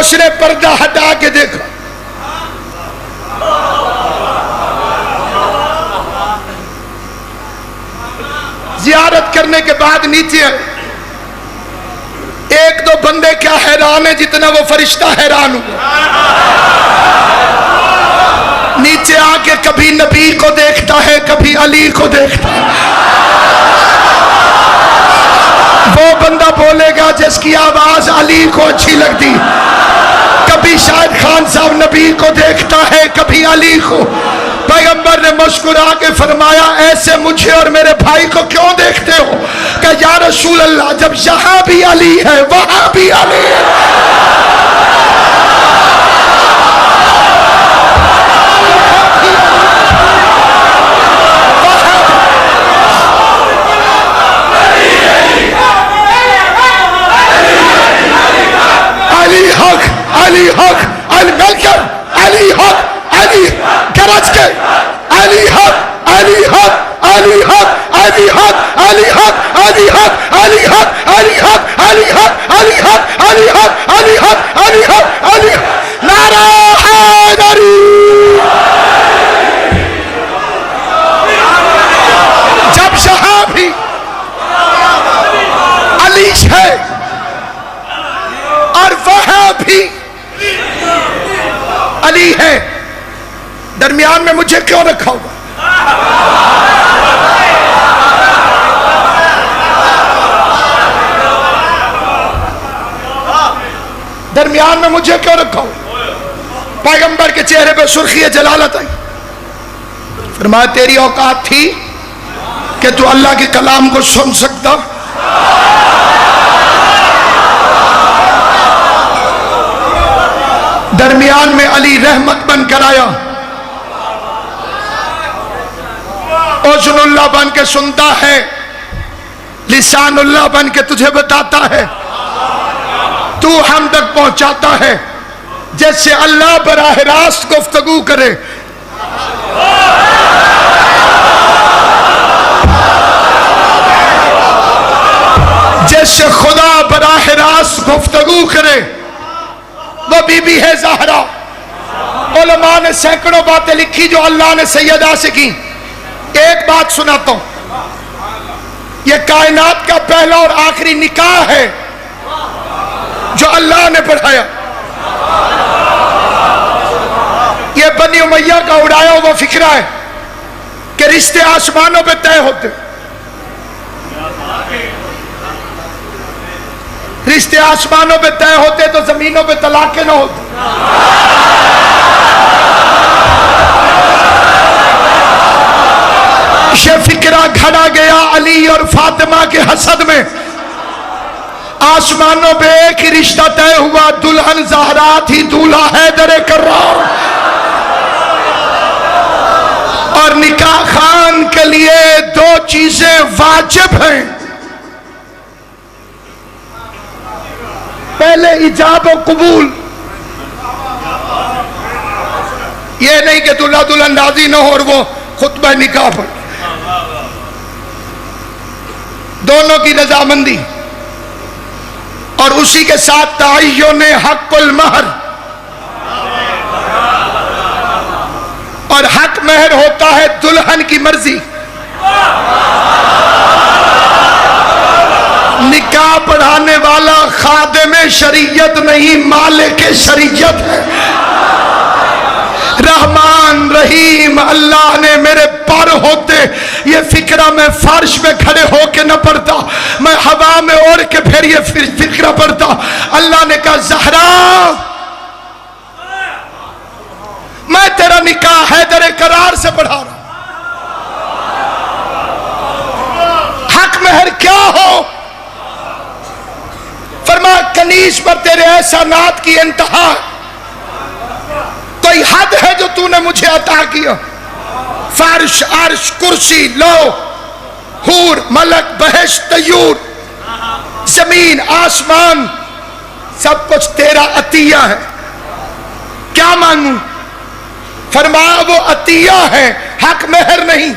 اس نے پردہ ہٹا کے دیکھا، زیارت کرنے کے بعد نیچے آئے، ایک دو بندے کیا حیران ہیں جتنا وہ فرشتہ حیران ہوا۔ نیچے آ کے کبھی نبی کو دیکھتا ہے، کبھی علی کو دیکھتا ہے۔ وہ بندہ بولے گا جس کی آواز علی کو اچھی لگتی، کبھی شاہد خان صاحب نبی کو دیکھتا ہے، کبھی علی کو۔ پیغمبر نے مسکرا کے فرمایا ایسے مجھے اور میرے بھائی کو کیوں دیکھتے ہو؟ کہ یا رسول اللہ جب یہاں بھی علی ہے وہاں بھی علی ہے۔ علی حق، علی حق، علی مل کر، علی حق، علی گرج کے، علی حق، علی حق، علی حق، علی حق، علی حق، علی حق، علی حق، علی حق، علی حق، علی حق، علی حق، علی حق، علی حق، علی حق، نعرہ حیدری۔ جب یہاں بھی علی ہے اور وہاں بھی علی ہے، درمیان میں مجھے کیوں رکھا ہوا؟ درمیان میں مجھے کیوں رکھا ہوا؟ پیغمبر کے چہرے پہ سرخی جلالت آئی، فرمایا تیری اوقات تھی کہ تو اللہ کے کلام کو سن سکتا؟ درمیان میں علی رحمت بن کر آیا، اذن اللہ بن کے سنتا ہے، لسان اللہ بن کے تجھے بتاتا ہے، تو ہم تک پہنچاتا ہے جیسے اللہ براہ راست گفتگو کرے۔ جیسے خدا براہ راست گفتگو کرے، وہ بی بی ہے زہرا۔ علماء نے سینکڑوں باتیں لکھی جو اللہ نے سیدہ سے کی، ایک بات سناتا ہوں، یہ کائنات کا پہلا اور آخری نکاح ہے جو اللہ نے پڑھایا۔ یہ بنی امیہ کا اڑایا ہوا فکرہ ہے کہ رشتے آسمانوں پہ طے ہوتے، رشتے آسمانوں پہ طے ہوتے تو زمینوں پہ طلاقیں نہ ہوتی۔ یہ فکرہ گھڑا گیا علی اور فاطمہ کے حسد میں، آسمانوں پہ ایک ہی رشتہ طے ہوا، دلہن زہرا تھی، دولہا حیدر کرار۔ اور نکاح خان کے لیے دو چیزیں واجب ہیں، پہلے ایجاب و قبول، یہ نہیں کہ دلہا دلہن راضی نہ ہو اور وہ خطبہ نکاح پر، دونوں کی رضامندی، اور اسی کے ساتھ تعین حق المہر، اور حق مہر ہوتا ہے دلہن کی مرضی۔ نکاح پڑھانے والا خادم شریعت نہیں، مالک شریعت ہے۔ رحمان رحیم اللہ نے میرے پر ہوتے یہ فکرہ میں فرش میں کھڑے ہو کے نہ پڑھتا، میں ہوا میں اڑ کے پھر یہ فکرہ پڑھتا۔ اللہ نے کہا زہرا میں تیرا نکاح حیدر کرار سے پڑھا رہا ہوں، حق مہر کیا ہو؟ فرمایا کنیز پر تیرے احسانات کی انتہا، کوئی حد ہے جو تو نے مجھے عطا کیا؟ فرش عرش کرسی لو حور ملک بہشت طیور زمین آسمان سب کچھ تیرا عطیہ ہے، کیا مانگوں؟ فرمایا وہ عطیہ ہے، حق مہر نہیں۔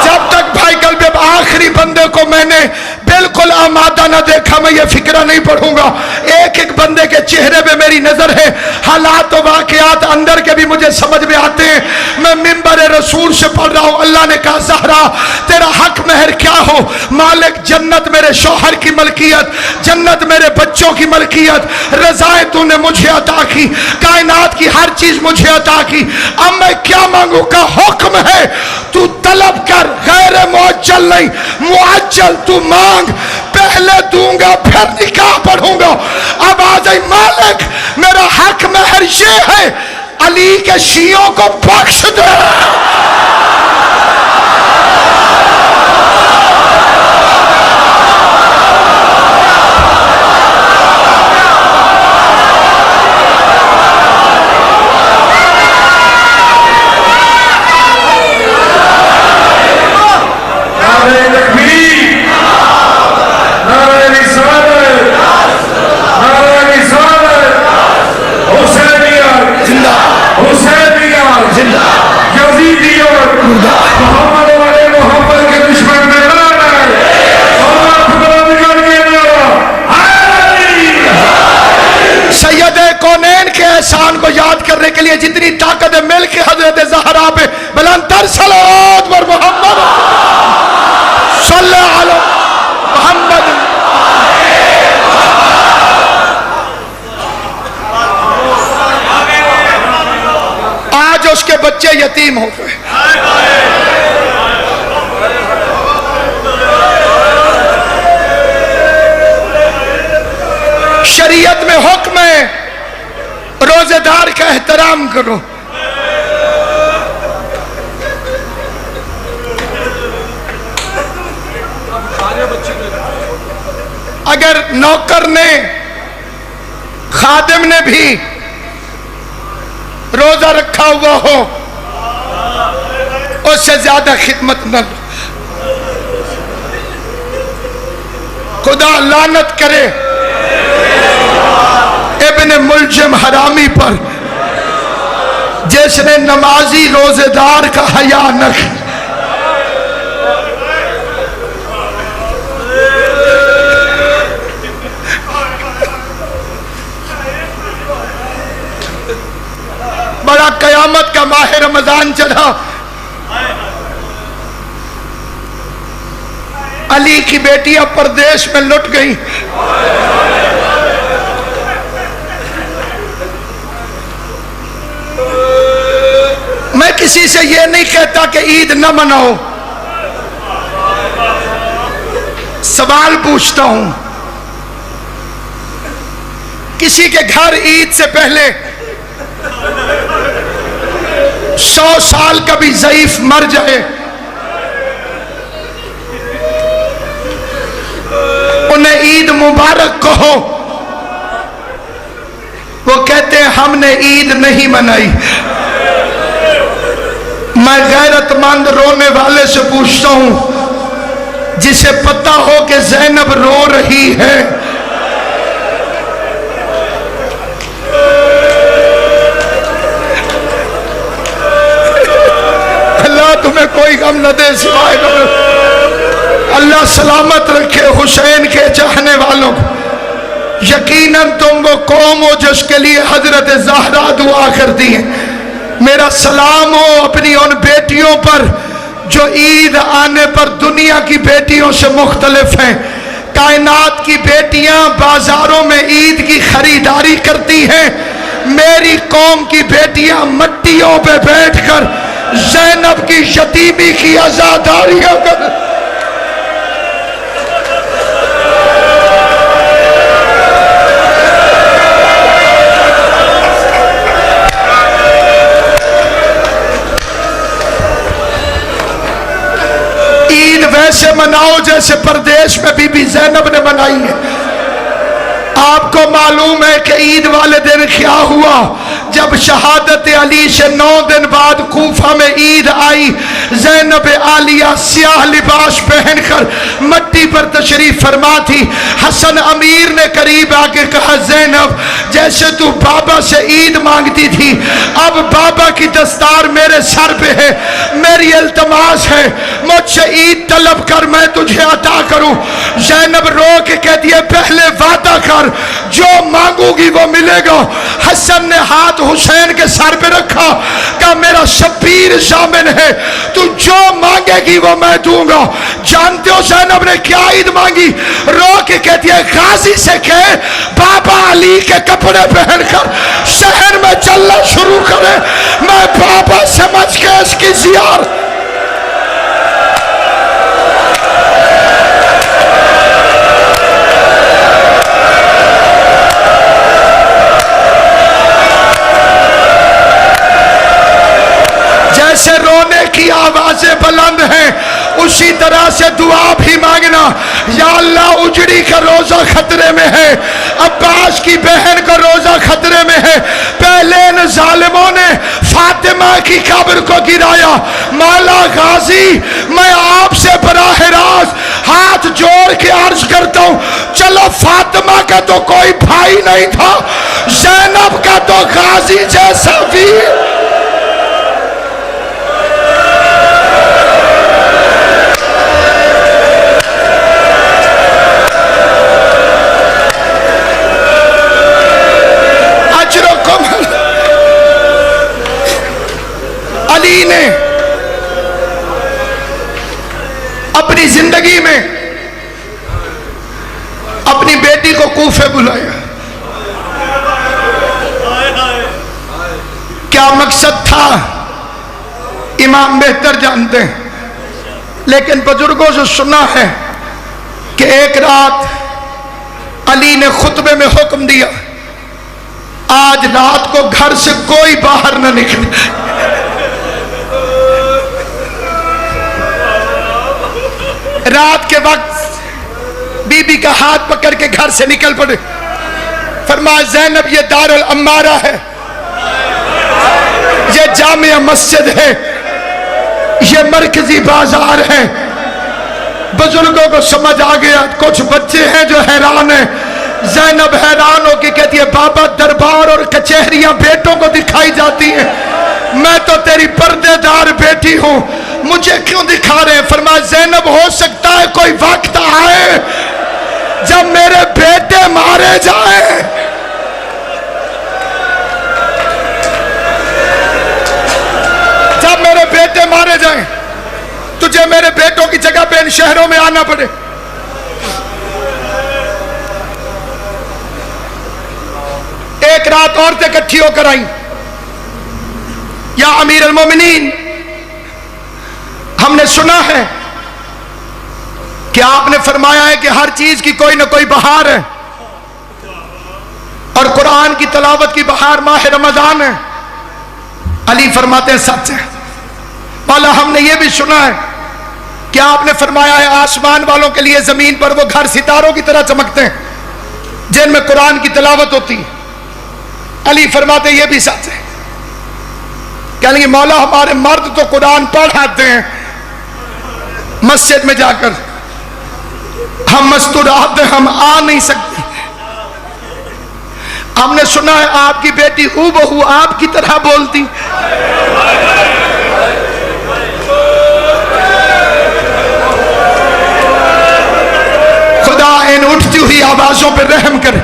جب تک بھائی قلب آخری بندے کو میں نے بالکل بالکل آمادہ نہ دیکھا میں یہ فکرہ نہیں پڑھوں گا. ایک ایک بندے کے چہرے پہ میری نظر ہے. حالات و واقعات اندر کے بھی مجھے سمجھ میں آتے ہیں. میں منبر رسول سے پڑھ رہا ہوں. اللہ نے کہا زہرا تیرا حق مہر کیا ہو؟ مالک جنت میرے شوہر کی ملکیت, جنت میرے بچوں کی ملکیت, رضائیں تو نے مجھے عطا کی, کائنات کی ہر چیز مجھے عطا کی. اب میں کیا مانگوں؟ کا حکم ہے تو طلب کر, غیر معجل نہیں, معجل تو مانگ. پہلے دوں گا پھر نکاح پڑھوں گا. اب آ جائے مالک میرا حق مہر یہ ہے, علی کے شیعوں کو بخش دے. احسان کو یاد کرنے کے لیے جتنی طاقت ہے مل کے حضرت زہرا پہ بلند تر صلوات پر محمد صلی علی محمد. آج اس کے بچے یتیم ہو گئے. شریعت میں حکم ہے روزے دار کا احترام کرو. اگر نوکر نے خادم نے بھی روزہ رکھا ہوا ہو اس سے زیادہ خدمت نہ لو. خدا لعنت کرے ابن ملجم حرامی پر جس نے نمازی روزے دار کا حیا نہ کیا. بڑا قیامت کا ماہ رمضان چڑھا. علی کی بیٹیاں پردیش میں لٹ گئی. میں کسی سے یہ نہیں کہتا کہ عید نہ مناؤ, سوال پوچھتا ہوں کسی کے گھر عید سے پہلے 100 سال کا بھی ضعیف مر جائے, انہیں عید مبارک کہو, وہ کہتے ہیں ہم نے عید نہیں منائی. میں غیرت مند رونے والے سے پوچھتا ہوں جسے پتہ ہو کہ زینب رو رہی ہے, اللہ تمہیں کوئی غم نہ دے سوائے اللہ سلامت رکھے حسین کے چاہنے والوں کو. یقیناً تم وہ قوم ہو جس کے لیے حضرت زہرا دعا کرتی ہیں. میرا سلام ہو اپنی ان بیٹیوں پر جو عید آنے پر دنیا کی بیٹیوں سے مختلف ہیں. کائنات کی بیٹیاں بازاروں میں عید کی خریداری کرتی ہیں, میری قوم کی بیٹیاں مٹیوں پہ بیٹھ کر زینب کی یتیمی کی عزاداریاں کر. ایسے مناؤ جیسے پردیش میں بی بی زینب نے منائی ہے. آپ کو معلوم ہے کہ عید والے دن کیا ہوا؟ جب شہادت علی سے 9 دن بعد کوفہ میں عید آئی, زینب عالیہ سیاہ لباس پہن کر مٹی چھٹی پر تشریف فرما تھی، حسن امیر نے قریب آ کے کہا زینب جیسے تو بابا سے عید مانگتی تھی اب بابا کی دستار میرے سر پہ ہے، میری التماس ہے مجھ سے عید طلب کر میں تجھے عطا کروں۔ زینب رو کے کہتی ہے پہلے وعدہ کر جو مانگوں گی وہ ملے گا۔ حسن نے ہاتھ حسین کے سر پہ رکھا، کہا میرا شبیر ضامن ہے تو جو مانگے گی وہ میں دوں گا۔ جانتے ہو زینب نے کیا عید مانگی؟ رو کے کہتی ہے غازی سے کہے بابا علی کے کپڑے پہن کر شہر میں چلنا شروع کرے، میں بابا سمجھ کے اس کی زیارت۔ جیسے رونے کی آوازیں بلند ہیں اسی طرح سے دعا بھی مانگنا، یا اللہ اجڑی کا روزہ خطرے میں ہے، عباس کی بہن کا روزہ خطرے میں ہے، پہلے ان ظالموں نے فاطمہ کی قبر کو گرایا، مولا غازی میں آپ سے براہ راست ہاتھ جوڑ کے عرض کرتا ہوں چلو فاطمہ کا تو کوئی بھائی نہیں تھا، زینب کا تو غازی جیسا ویر۔ علی نے اپنی زندگی میں اپنی بیٹی کو کوفے بلایا، کیا مقصد تھا امام بہتر جانتے ہیں، لیکن بزرگوں سے سنا ہے کہ ایک رات علی نے خطبے میں حکم دیا آج رات کو گھر سے کوئی باہر نہ نکلے۔ رات کے وقت بی بی کا ہاتھ پکڑ کے گھر سے نکل پڑے، فرمایا زینب یہ دار الامارہ ہے، یہ جامع مسجد ہے، یہ مرکزی بازار ہے۔ بزرگوں کو سمجھ آ گیا، کچھ بچے ہیں جو حیران ہیں۔ زینب حیران ہو کے کہتی ہے بابا دربار اور کچہریاں بیٹوں کو دکھائی جاتی ہیں، میں تو تیری پردے دار بیٹی ہوں، مجھے کیوں دکھا رہے ہیں؟ فرمایا زینب ہو سکتا ہے کوئی وقت آئے جب میرے بیٹے مارے جائیں، جب میرے بیٹے مارے جائیں تجھے میرے بیٹوں کی جگہ پہ ان شہروں میں آنا پڑے۔ ایک رات عورتیں اکٹھی ہو کر آئیں، یا امیر المومنین ہم نے سنا ہے کہ آپ نے فرمایا ہے کہ ہر چیز کی کوئی نہ کوئی بہار ہے، اور قرآن کی تلاوت کی بہار ماہ رمضان ہے۔ علی فرماتے ہیں سچ ہے مولا، ہم نے یہ بھی سنا ہے کہ آپ نے فرمایا ہے آسمان والوں کے لیے زمین پر وہ گھر ستاروں کی طرح چمکتے ہیں جن میں قرآن کی تلاوت ہوتی ہے۔ علی فرماتے ہیں یہ بھی سچ ہے۔ کہنے لگے مولا ہمارے مرد تو قرآن پڑھ آتے ہیں مسجد میں جا کر، ہم مستورات ہیں، ہم آ نہیں سکتے۔ ہم نے سنا ہے آپ کی بیٹی ہو بہو آپ کی طرح بولتی۔ خدا ان اٹھتی ہوئی آوازوں پہ رحم کرے،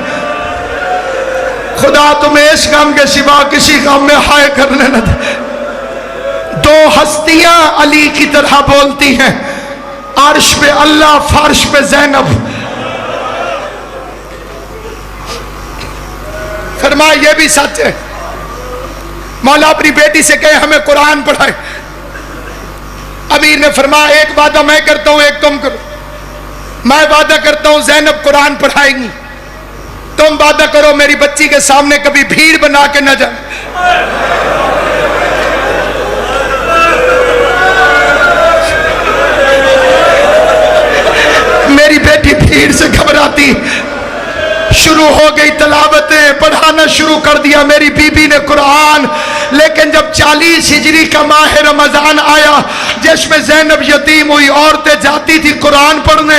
خدا تمہیں اس غم کے سوا کسی غم میں ہائے کرنے نہ دے۔ دو ہستیاں علی کی طرح بولتی ہیں، عرش پہ اللہ، فرش پہ زینب۔ فرمایا یہ بھی سچ ہے مولا اپنی بیٹی سے کہے ہمیں قرآن پڑھائے۔ امیر نے فرمایا ایک وعدہ میں کرتا ہوں ایک تم کرو۔ میں وعدہ کرتا ہوں زینب قرآن پڑھائیں گی، تم وعدہ کرو میری بچی کے سامنے کبھی بھیڑ بنا کے نہ جائے۔ میری بیٹی بھیڑ سے گھبراتی، شروع ہو گئی تلاوتیں، پڑھانا شروع کر دیا میری بی بی نے قرآن۔ لیکن جب 40 ہجری کا ماہ رمضان آیا جس میں زینب یتیم ہوئی، عورتیں جاتی تھی قرآن پڑھنے،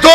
2